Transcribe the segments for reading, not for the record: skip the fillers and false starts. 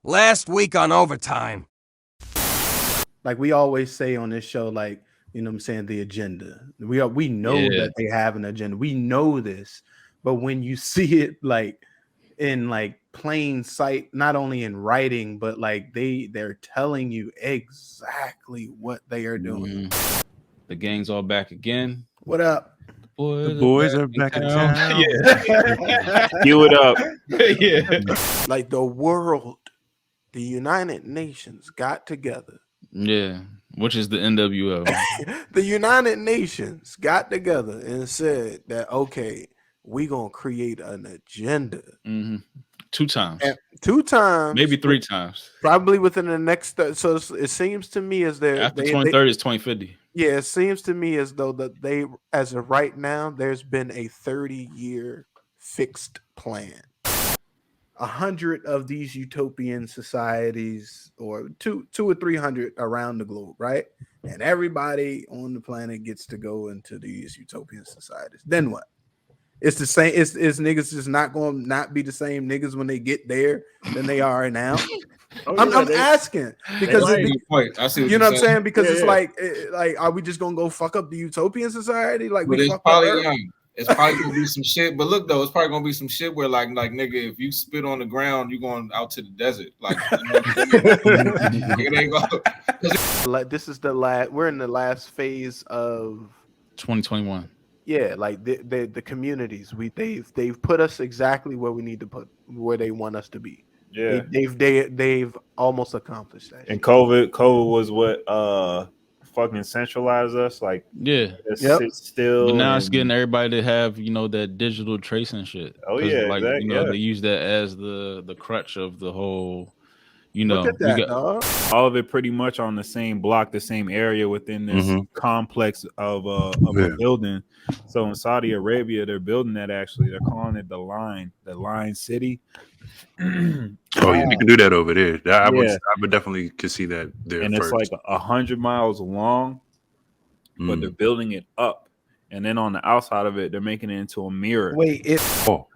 Last week on overtime. Like we always say on this show, like, you know what I'm saying, the agenda. We know that they have an agenda. We know this. But when you see it like in like plain sight, not only in writing, but like they're telling you exactly what they are doing. The gang's all back again. What up? The boys are back in town. Yeah. Cue it up. Yeah. Like the world, the United Nations got together. Yeah. Which is the NWO. The United Nations got together and said that, okay, we're going to create an agenda. Mm-hmm. 2 times. And 2 times. Maybe 3 times. Probably within the next. So it seems to me as they're. After 2030 is 2050. Yeah, it seems to me as though that they, as of right now, there's been a 30-year fixed plan. 100 of these utopian societies, or two or 300 around the globe, right? And everybody on the planet gets to go into these utopian societies. Then what? It's the same. It's niggas just not going to not be the same niggas when they get there than they are now. I'm asking because I see you know what I'm saying, because it's like are we just gonna go fuck up the utopian society? Like, but we it's probably gonna be some shit. But look though, it's probably gonna be some shit where like nigga, if you spit on the ground, you going out to the desert. Like, it ain't go. Like, this is the last. We're in the last phase of 2021. Yeah, like the communities. They've put us exactly where we need to put, where they want us to be. Yeah, they've almost accomplished that. And COVID was what fucking centralized us. Like, sit still. But now it's getting everybody to have, you know, that digital tracing shit. Oh yeah, like they use that as the crutch of the whole. You know, look at that, dog. All of it pretty much on the same block, the same area within this complex of a building. So in Saudi Arabia, they're building that actually. They're calling it the Line City. Oh yeah, you can do that over there. I would definitely could see that there. And first. It's like 100 miles long, but they're building it up. And then on the outside of it, they're making it into a mirror. Wait,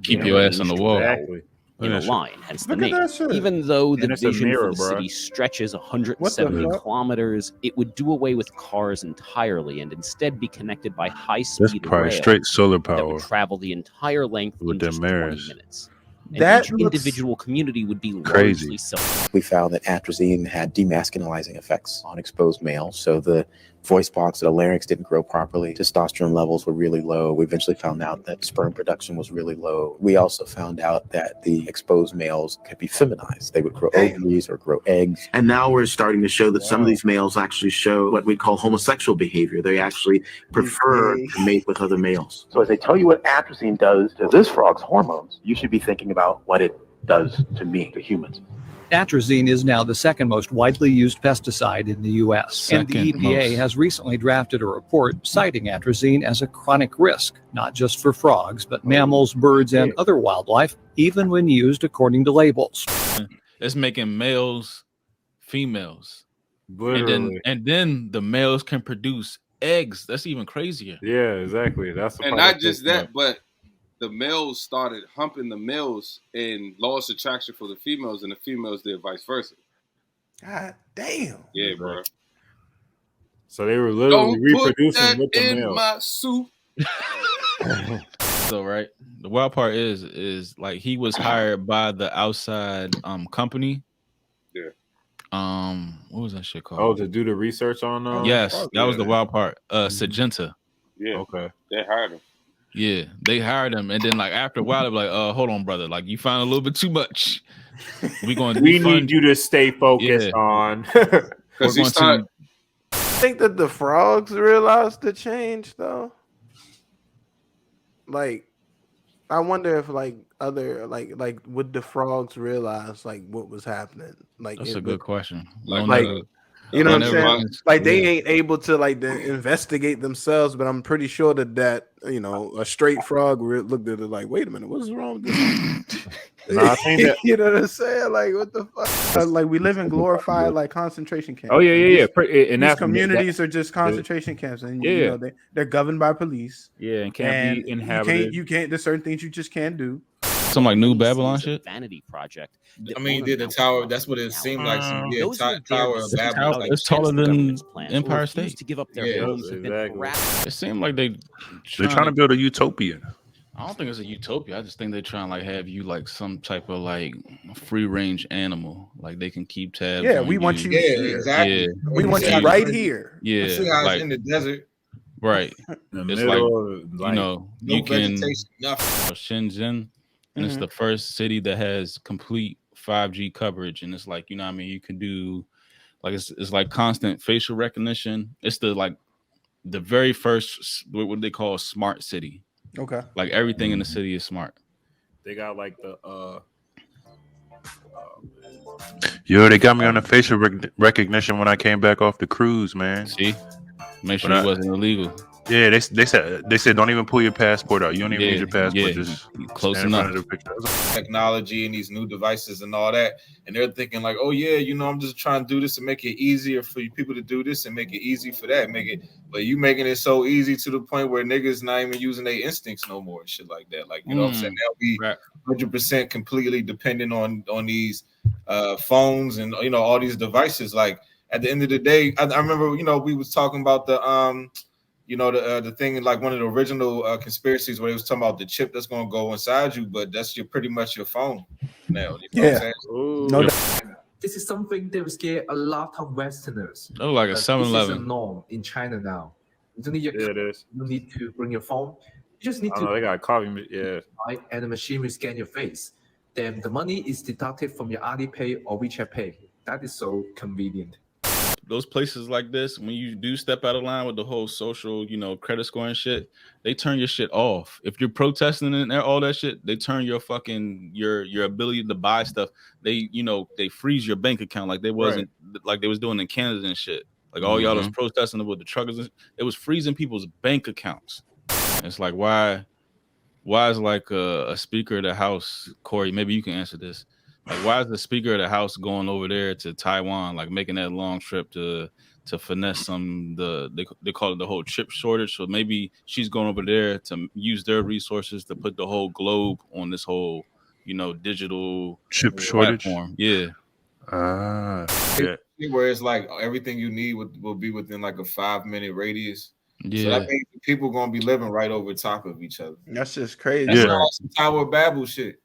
keep your ass on the wall. Exactly. In a line, hence the name. Even though the vision for the city stretches 170 kilometers, it would do away with cars entirely and instead be connected by high-speed rail straight solar power that would travel the entire length with in just 20 minutes. And that each individual community would be crazy. largely self. We found that atrazine had demasculinizing effects on exposed males. So the voice box, the larynx didn't grow properly. Testosterone levels were really low. We eventually found out that sperm production was really low. We also found out that the exposed males could be feminized. They would grow ovaries or grow eggs. And now we're starting to show that some of these males actually show what we call homosexual behavior. They actually prefer to mate with other males. So as they tell you what atrazine does to this frog's hormones, you should be thinking about what it does to me, to humans. Atrazine is now the second most widely used pesticide in the U.S. And the EPA has recently drafted a report citing atrazine as a chronic risk, not just for frogs, but mammals, birds, and other wildlife, even when used according to labels. It's making males females. And then the males can produce eggs. That's even crazier. Yeah, exactly. That's and not just that, but the males started humping the males and lost attraction for the females, and the females did vice versa. God damn. Yeah, bro. So they were literally reproducing with the in males. my soup. So right, the wild part is like he was hired by the outside company. Yeah. What was that shit called? Oh, to do the research on yes, that was the wild part. Syngenta. Yeah. Okay. They hired him. Yeah, they hired him, and then like after a while, they're like, "Hold on, brother. Like you found a little bit too much. We need you to stay focused on." Because he started. I think that the frogs realized the change, though. Like, I wonder if like other like would the frogs realize like what was happening? Like, that's a good question. Like you know what I'm saying? Like they ain't able to like investigate themselves, but I'm pretty sure that you know, a straight frog looked at it like, wait a minute, what's wrong with this? No, I think that, you know what I'm saying? Like, what the fuck? Like, we live in glorified like concentration camps. Oh yeah. And these communities are just concentration camps, and you know they're governed by police. Yeah, and can't be inhabited. You can't. There's certain things you just can't do. some like New Babylon shit? Vanity project. I mean, did the tower? That's what it seemed like. Some Tower of Babel. It's taller than Empire State. To give up their homes exactly. It seemed like they're trying to build a utopia. I don't think it's a utopia. I just think they're trying to like have you like some type of like free range animal. Like they can keep tabs. Yeah, on we want you. Yeah, exactly. Yeah. We want you right here. Yeah, see how like, it's in the desert. Right. It's like, like, you know, no you can nothing. Shenzhen, and it's the first city that has complete 5G coverage, and it's like, you know what I mean, you can do like it's like constant facial recognition. It's the very first what they call a smart city. Okay. Like everything in the city is smart. They got like the Yo, they got me on the facial recognition when I came back off the cruise, man. See, make sure it wasn't illegal. Yeah, they said don't even pull your passport out. You don't even need your passport. Just close enough. Technology and these new devices and all that, and they're thinking like, oh yeah, you know, I'm just trying to do this to make it easier for people to do this and make it easy for that. But you making it so easy to the point where niggas not even using their instincts no more and shit like that. Like, you know what I'm saying? Now we 100% completely dependent on these phones and, you know, all these devices. Like at the end of the day, I remember, you know, we was talking about the you know, the thing, like one of the original conspiracies where it was talking about the chip that's going to go inside you, but that's pretty much your phone now. You know what I'm saying? This is something that will scare a lot of Westerners. Oh, like a 7-Eleven. This is a norm in China now. You don't need your it is. You need to bring your phone. You just need to. They got coffee. Yeah. And the machine will scan your face. Then the money is deducted from your Alipay or WeChat Pay. That is so convenient. Those places like this, when you do step out of line with the whole social, you know, credit scoring shit, they turn your shit off. If you're protesting and all that shit, they turn your fucking your ability to buy stuff. They, you know, they freeze your bank account like they wasn't like they was doing in Canada and shit. Like all y'all was protesting with the truckers. It was freezing people's bank accounts. And it's like why is like a speaker of the House, Corey? Maybe you can answer this. Like, why is the Speaker of the House going over there to Taiwan, like making that long trip to finesse they call it the whole chip shortage? So maybe she's going over there to use their resources to put the whole globe on this whole, you know, digital chip shortage. Yeah. Where it's like everything you need will be within like a 5-minute radius. Yeah. So that means people gonna be living right over top of each other. That's just crazy. That's all some Tower of Babel shit.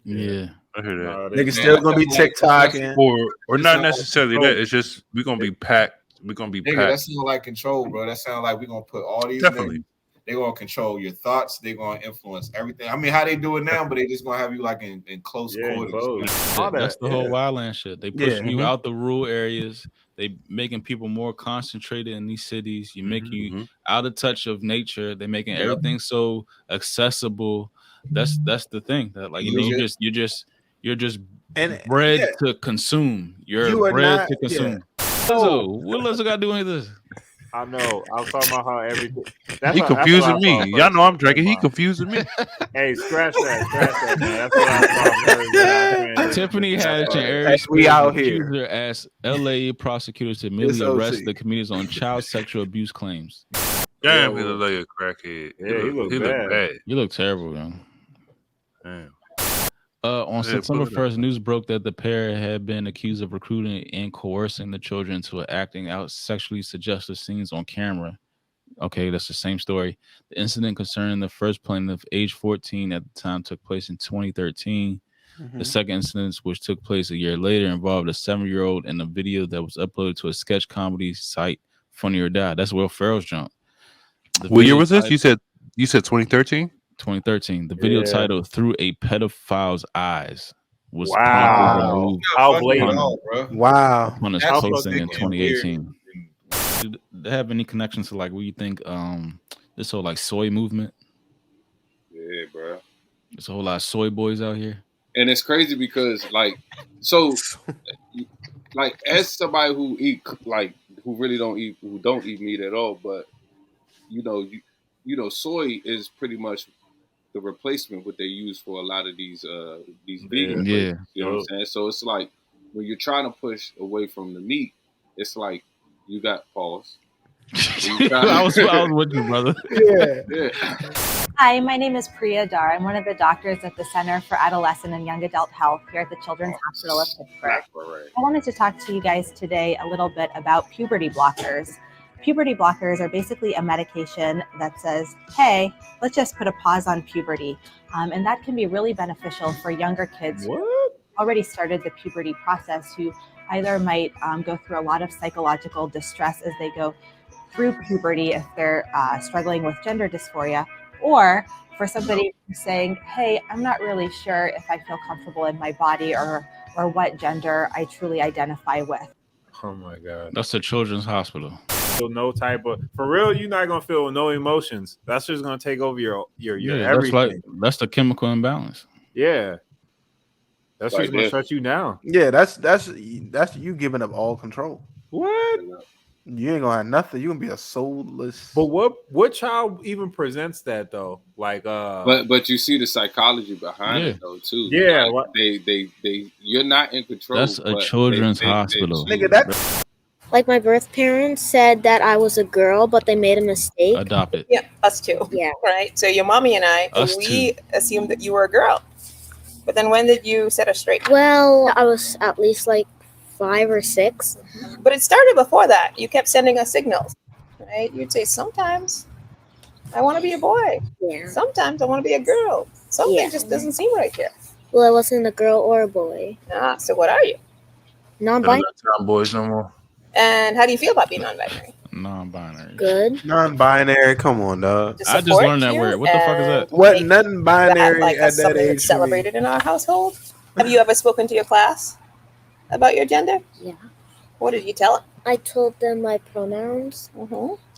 Yeah. I hear that. Niggas still gonna be TikTok or not necessarily that. It's just we're gonna be packed. We're gonna be packed. That sounds like control, bro. That sounds like we're gonna put all these. Definitely. They're gonna control your thoughts. They're gonna influence everything. I mean, how they do it now, but they just gonna have you like in close quarters. That's the whole wildland shit. They pushing you out the rural areas. They making people more concentrated in these cities. You make you out of touch of nature. They're making everything so accessible. That's the thing. That like you're just bred to consume. You're bred to consume. So what else I got to do with this? I know. I was talking about how everything. He confusing me. Y'all know I'm drinking. He confusing me. Hey, scratch that, man. That's what I Tiffany Haddish and Aries we out here. asked LA prosecutors to immediately arrest the comedians on child sexual abuse claims. Damn, he look like a crackhead. Yeah, he look bad. You look terrible, man. Damn. On September 1st, news broke that the pair had been accused of recruiting and coercing the children to acting out sexually suggestive scenes on camera. Okay, that's the same story. The incident concerning the first plaintiff, age 14 at the time, took place in 2013. The second incident, which took place a year later, involved a 7-year-old in a video that was uploaded to a sketch comedy site, Funny or Die. That's Will Ferrell's jump. What year was this? You said 2013? 2013. The video titled "Through a Pedophile's Eyes" was removed. How blatant, wow! On its posting in 2018. Did they have any connections to like what you think this whole like soy movement? Yeah, bro. There's a whole lot of soy boys out here, and it's crazy because like like as somebody who don't eat meat at all, but you know soy is pretty much the replacement what they use for a lot of these vegan places, you know what I'm saying? So it's like when you're trying to push away from the meat, it's like you got pause. I was with you, brother. Yeah. Hi, my name is Priya Dar. I'm one of the doctors at the Center for Adolescent and Young Adult Health here at the Children's Hospital of Pittsburgh. I wanted to talk to you guys today a little bit about puberty blockers. Puberty blockers are basically a medication that says, hey, let's just put a pause on puberty. And that can be really beneficial for younger kids who already started the puberty process, who either might go through a lot of psychological distress as they go through puberty if they're struggling with gender dysphoria, or for somebody who's saying, hey, I'm not really sure if I feel comfortable in my body or what gender I truly identify with. Oh my God. That's a children's hospital. Feel no type of, for real, you're not gonna feel no emotions. That's just gonna take over your everything. That's the chemical imbalance. Yeah. That's Like just gonna this. shut you down. Yeah, that's you giving up all control. What? You ain't gonna have nothing. You gonna be a soulless. But what child even presents that though? Like but you see the psychology behind it though too. Yeah, like, they you're not in control. That's a children's hospital. Nigga, that's like my birth parents said that I was a girl, but they made a mistake. Adopted. Yeah, us too. Yeah. Right. So your mommy and I, Us we assumed that you were a girl. But then when did you set us straight? Well, I was at least like 5 or 6. But it started before that. You kept sending us signals, right? You'd say, sometimes I want to be a boy. Yeah. Sometimes I want to be a girl. Something Yeah. just doesn't seem right here. Well, I wasn't a girl or a boy. Ah, so what are you? Non-binary. Not boys no more. And how do you feel about being non-binary? Non-binary. Good. non-binary. Come on, dog. I just learned that word. What the fuck is that? What nothing binary Like at that something age? that's celebrated in our household. Have you ever spoken to your class about your gender? Yeah. What did you tell them? I told them my pronouns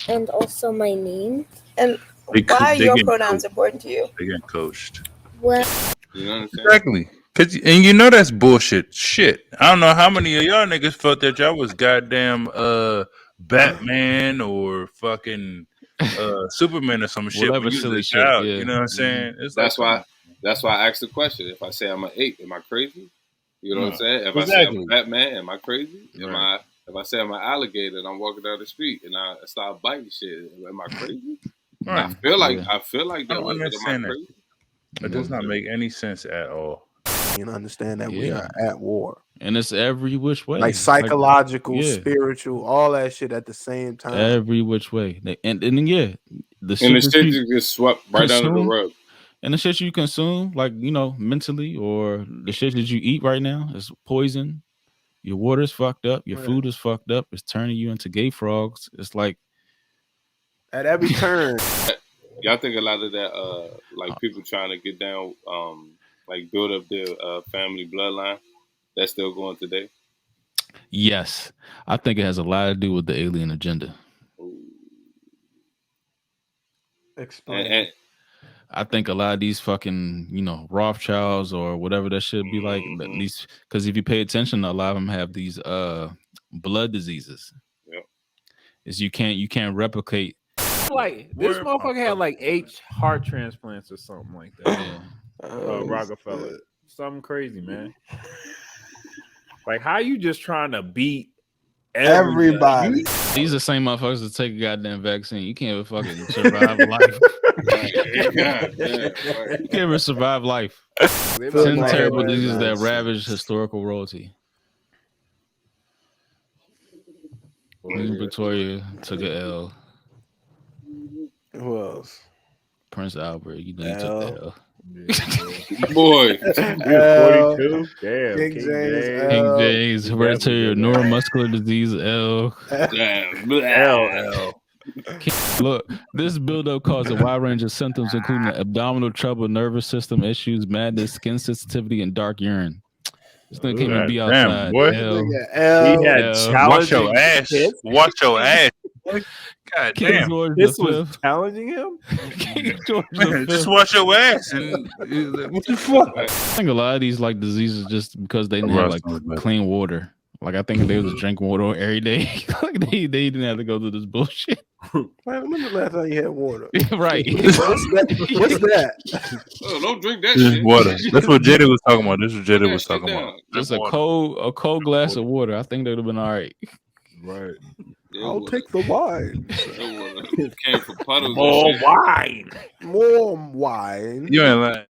and also my name. And They why are they your get pronouns important to you? They get coached. Well, You know what I'm saying? Exactly. And you know that's bullshit. Shit. I don't know how many of y'all niggas felt that y'all was goddamn Batman or fucking Superman or some shit. Whatever when you was silly a shit, child, yeah. You know what I'm saying? It's That's like, why I asked the question. If I say I'm an ape, am I crazy? You know what I'm saying? If I say Exactly. I'm a Batman, am I crazy? If I say I'm an alligator and I'm walking down the street and I start biting shit, am I crazy? Right. I feel like Yeah. I feel like I that. don't Am I understand that. crazy? It does not make any sense at all. You understand that we Yeah. are at war. And it's every which way. Like psychological, yeah. spiritual, all that shit at the same time. Every which way. And yeah, the And the shit shit you just gets swept right under the consume, rug. and the shit you consume, like, you know, mentally, or the shit that you eat right now is poison. Your water's fucked up. Your food is fucked up. It's turning you into gay frogs. It's like At every turn. Y'all think a lot of that, like people trying to get down, like build up their family bloodline, that's still going today? yes, I think it has a lot to do with the alien agenda. Explain. And I think a lot of these fucking, you know, Rothschilds or whatever that should be like, at least because if you pay attention, a lot of them have these blood diseases. Yep. Is you can't replicate. Like this motherfucker had like 8 heart transplants or something like that. Yeah. Rockefeller. Something crazy, man. Like how you just trying to beat everybody? These are the same motherfuckers that take a goddamn vaccine. You can't even fucking survive life. You can't even survive life. 10 terrible diseases that ravage historical royalty. Queen Victoria took a L. Who else? Prince Albert, you know, he took that L. Boy, 42. Damn, King James, King James, hereditary neuromuscular disease, L. L. Look, this buildup caused a wide range of symptoms, including abdominal trouble, nervous system issues, madness, skin sensitivity, and dark urine. This thing came and be outside. Boy. He had Wash your ass. Wash your ass. God King damn. George This the was Fifth. challenging him. King George the Just Fifth. wash your ass. And what the fuck? I think a lot of these like diseases just because they didn't have like clean water. Like I think they was drinking water every day. Like they didn't have to go through this bullshit. Man, when was the last time you had water? Right. What's that? Oh, don't drink that Just shit. water. That's what Jada was talking about. This is what Jada was talking about. Just a cold glass of water. I think they would have been all right. Right. I'll take the wine. Came from puddles. More wine. More wine. You ain't lying.